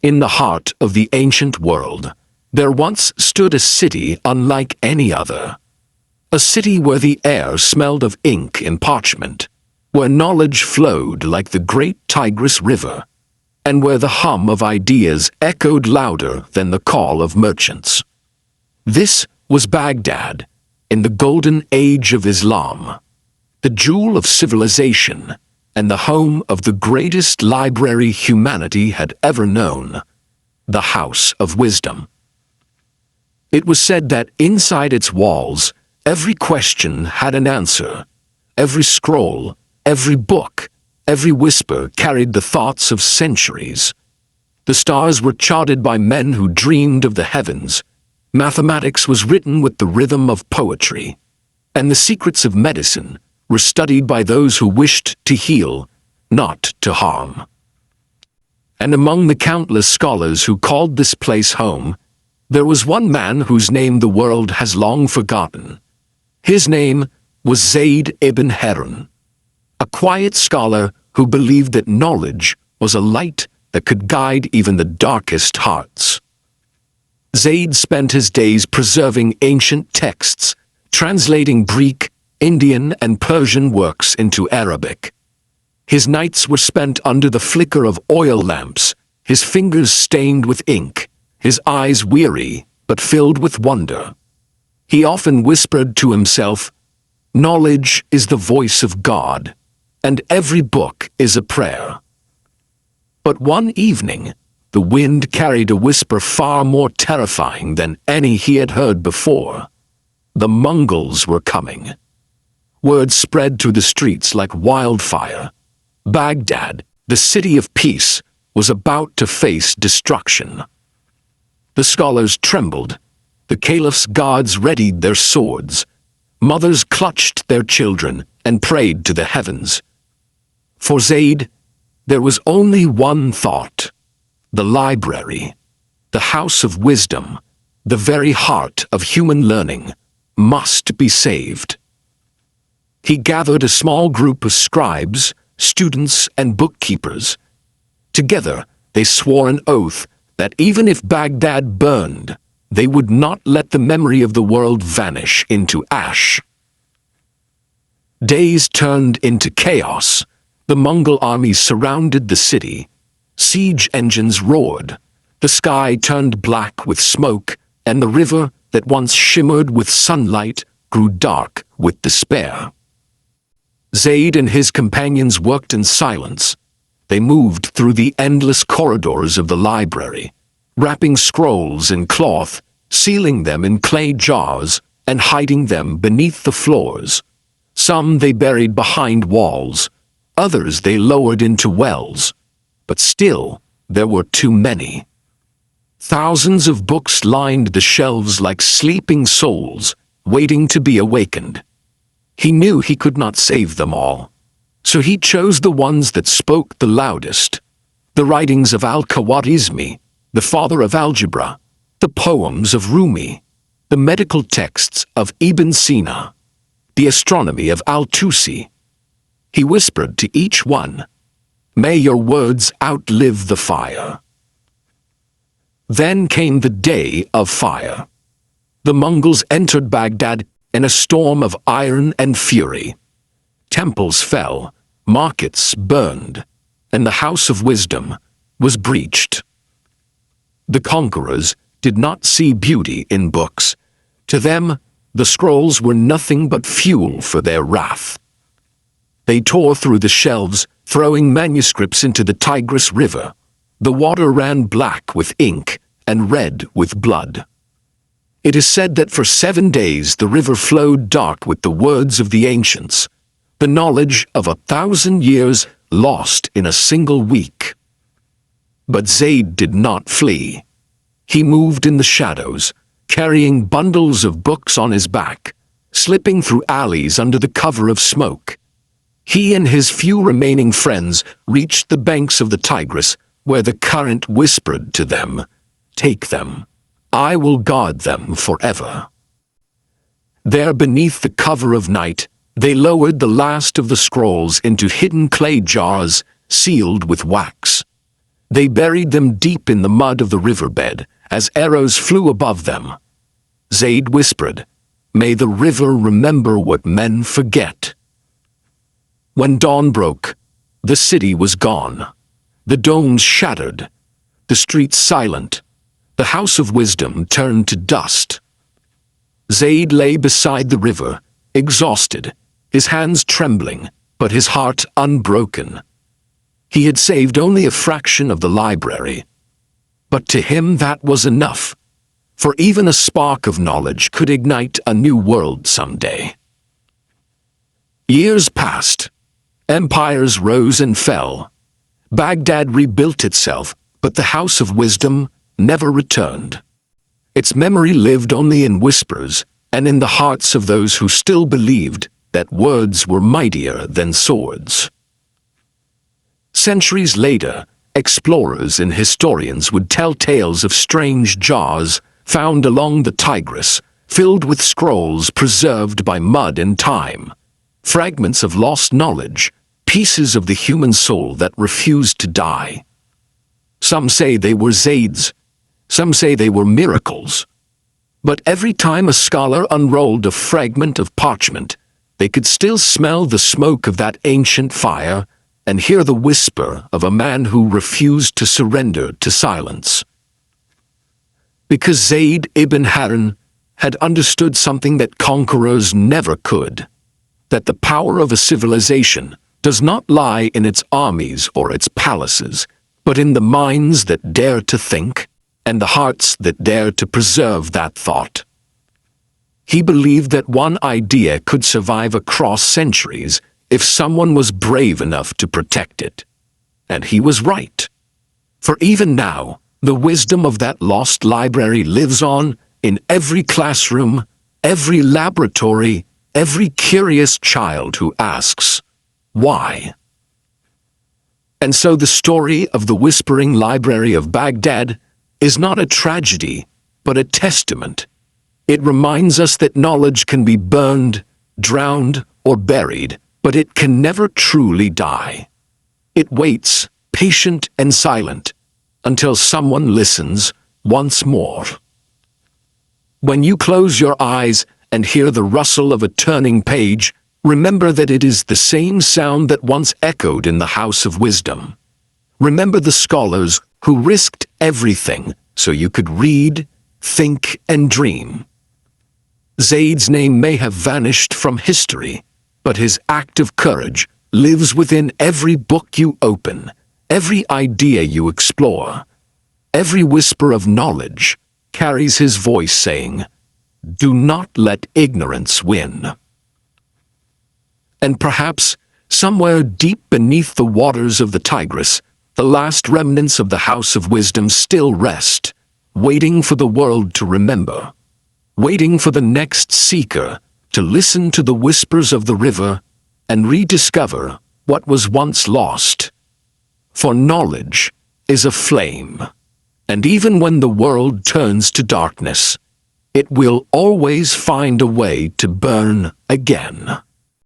In the heart of the ancient world, there once stood a city unlike any other. A city where the air smelled of ink and parchment, where knowledge flowed like the great Tigris River, and where the hum of ideas echoed louder than the call of merchants. This was Baghdad, in the golden age of Islam, the jewel of civilization, and the home of the greatest library humanity had ever known, the House of Wisdom. It was said that inside its walls, every question had an answer, every scroll, every book, every whisper carried the thoughts of centuries. The stars were charted by men who dreamed of the heavens, mathematics was written with the rhythm of poetry, and the secrets of medicine were studied by those who wished to heal, not to harm. And among the countless scholars who called this place home, there was one man whose name the world has long forgotten. His name was Zayd ibn Harun, a quiet scholar who believed that knowledge was a light that could guide even the darkest hearts. Zayd spent his days preserving ancient texts, translating Greek, Indian, and Persian works into Arabic. His nights were spent under the flicker of oil lamps, his fingers stained with ink, his eyes weary but filled with wonder. He often whispered to himself, "Knowledge is the voice of God, and every book is a prayer." But one evening, the wind carried a whisper far more terrifying than any he had heard before. The Mongols were coming. Word spread through the streets like wildfire. Baghdad, the city of peace, was about to face destruction. The scholars trembled. The caliph's guards readied their swords. Mothers clutched their children and prayed to the heavens. For Zayd, there was only one thought: the library, the House of Wisdom, the very heart of human learning, must be saved. He gathered a small group of scribes, students, and bookkeepers. Together, they swore an oath that even if Baghdad burned, they would not let the memory of the world vanish into ash. Days turned into chaos. The Mongol armies surrounded the city. Siege engines roared. The sky turned black with smoke, and the river that once shimmered with sunlight grew dark with despair. Zayd and his companions worked in silence. They moved through the endless corridors of the library, wrapping scrolls in cloth, sealing them in clay jars, and hiding them beneath the floors. Some they buried behind walls, others they lowered into wells. But still, there were too many. Thousands of books lined the shelves like sleeping souls, waiting to be awakened. He knew he could not save them all, so he chose the ones that spoke the loudest: the writings of Al-Khwarizmi, the father of algebra, the poems of Rumi, the medical texts of Ibn Sina, the astronomy of Al-Tusi. He whispered to each one, "May your words outlive the fire." Then came the day of fire. The Mongols entered Baghdad in a storm of iron and fury. Temples fell, markets burned, and the House of Wisdom was breached. The conquerors did not see beauty in books. To them, the scrolls were nothing but fuel for their wrath. They tore through the shelves, throwing manuscripts into the Tigris River. The water ran black with ink and red with blood. It is said that for 7 days the river flowed dark with the words of the ancients, the knowledge of 1,000 years lost in a single week. But Zayd did not flee. He moved in the shadows, carrying bundles of books on his back, slipping through alleys under the cover of smoke. He and his few remaining friends reached the banks of the Tigris, where the current whispered to them, "Take them. I will guard them forever." There beneath the cover of night, they lowered the last of the scrolls into hidden clay jars sealed with wax. They buried them deep in the mud of the riverbed as arrows flew above them. Zaid whispered, "May the river remember what men forget." When dawn broke, the city was gone. The domes shattered, the streets silent, the house of wisdom turned to dust. Zaid lay beside the river, exhausted, his hands trembling, but his heart unbroken. He had saved only a fraction of the library. But to him that was enough, for even a spark of knowledge could ignite a new world someday. Years passed. Empires rose and fell. Baghdad rebuilt itself, but the House of Wisdom never returned. Its memory lived only in whispers and in the hearts of those who still believed that words were mightier than swords. Centuries later, explorers and historians would tell tales of strange jars found along the Tigris, filled with scrolls preserved by mud and time, fragments of lost knowledge, pieces of the human soul that refused to die. Some say they were Zaid's, some say they were miracles. But every time a scholar unrolled a fragment of parchment, they could still smell the smoke of that ancient fire and hear the whisper of a man who refused to surrender to silence. Because Zaid ibn Harun had understood something that conquerors never could, that the power of a civilization does not lie in its armies or its palaces, but in the minds that dare to think and the hearts that dare to preserve that thought. He believed that one idea could survive across centuries if someone was brave enough to protect it. And he was right. For even now, the wisdom of that lost library lives on in every classroom, every laboratory, every curious child who asks, why? And so the story of the Whispering Library of Baghdad is not a tragedy, but a testament. It reminds us that knowledge can be burned, drowned, or buried, but it can never truly die. It waits, patient and silent, until someone listens once more. When you close your eyes and hear the rustle of a turning page, remember that it is the same sound that once echoed in the House of Wisdom. Remember the scholars who risked everything so you could read, think, and dream. Zaid's name may have vanished from history, but his act of courage lives within every book you open, every idea you explore. Every whisper of knowledge carries his voice saying, "Do not let ignorance win." And perhaps, somewhere deep beneath the waters of the Tigris, the last remnants of the House of Wisdom still rest, waiting for the world to remember, waiting for the next seeker to listen to the whispers of the river and rediscover what was once lost. For knowledge is a flame, and even when the world turns to darkness, it will always find a way to burn again.